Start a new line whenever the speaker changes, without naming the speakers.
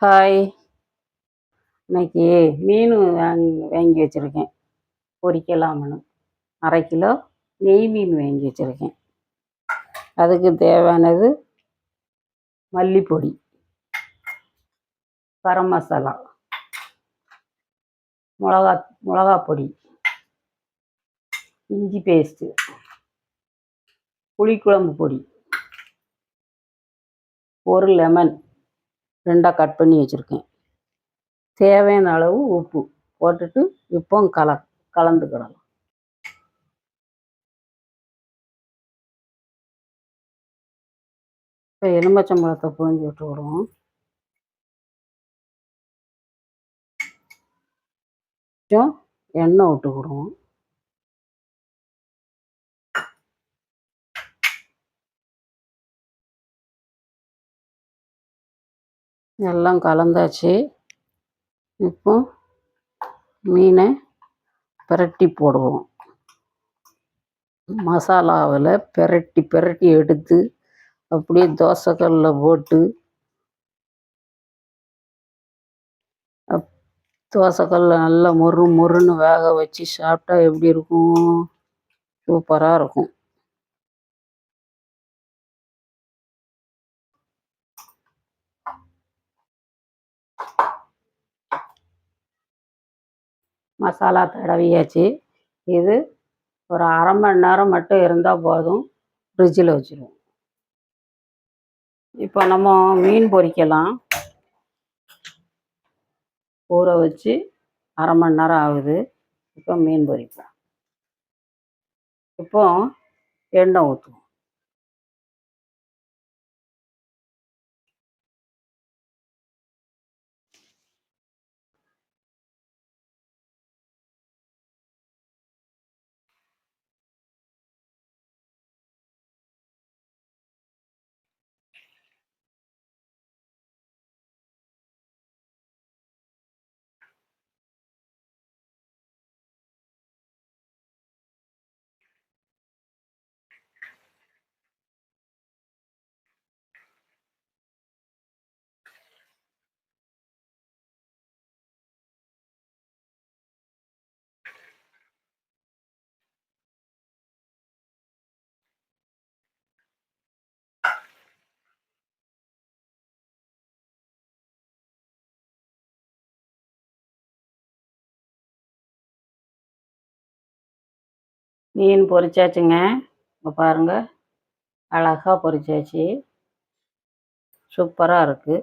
Hi. இன்னைக்கு மீன் வாங்கி வச்சுருக்கேன் பொரிக்கலாம்னு. 1/2 கிலோ நெய் மீன் வாங்கி வச்சுருக்கேன். அதுக்கு தேவையானது மல்லிப்பொடி, கரம் மசாலா, மிளகாப்பொடி, இஞ்சி பேஸ்ட்டு, புளிக்குழம்பு பொடி, ஒரு லெமன் 2ஆக கட் பண்ணி வச்சுருக்கேன். தேவையான அளவு உப்பு போட்டுட்டு இப்போ கலந்துக்கிடலாம். இப்போ எலுமிச்சம்பழத்தை புழிஞ்சு விட்டுக்கிடுவோம். கொஞ்சம் எண்ணெய் விட்டுக்கிடுவோம். எல்லாம் கலந்தாச்சு. இப்போ மீனை பிரட்டி போடுவோம். மசாலாவில் பிரட்டி எடுத்து அப்படியே தோசைக்கல்லில் போட்டு தோசைக்கல்லில் நல்லா மொறுன்னு வேக வச்சு சாப்பிட்டா எப்படி இருக்கும்? சூப்பராக இருக்கும். மசாலா தடவியாச்சு. இது ஒரு 1/2 மணி நேரம் மட்டும் இருந்தால் போதும். ஃப்ரிட்ஜில் வச்சுருவோம். இப்போ நம்ம மீன் பொரிக்கலாம். ஊற வச்சு 1/2 மணி நேரம் ஆகுது. இப்போ மீன் பொரிப்போம். இப்போ எண்ணெய் ஊற்றுவோம். மீன் பொரிச்சாச்சுங்க. இப்போ பாருங்கள், அழகாக பொரிச்சாச்சு. சூப்பராக இருக்குது.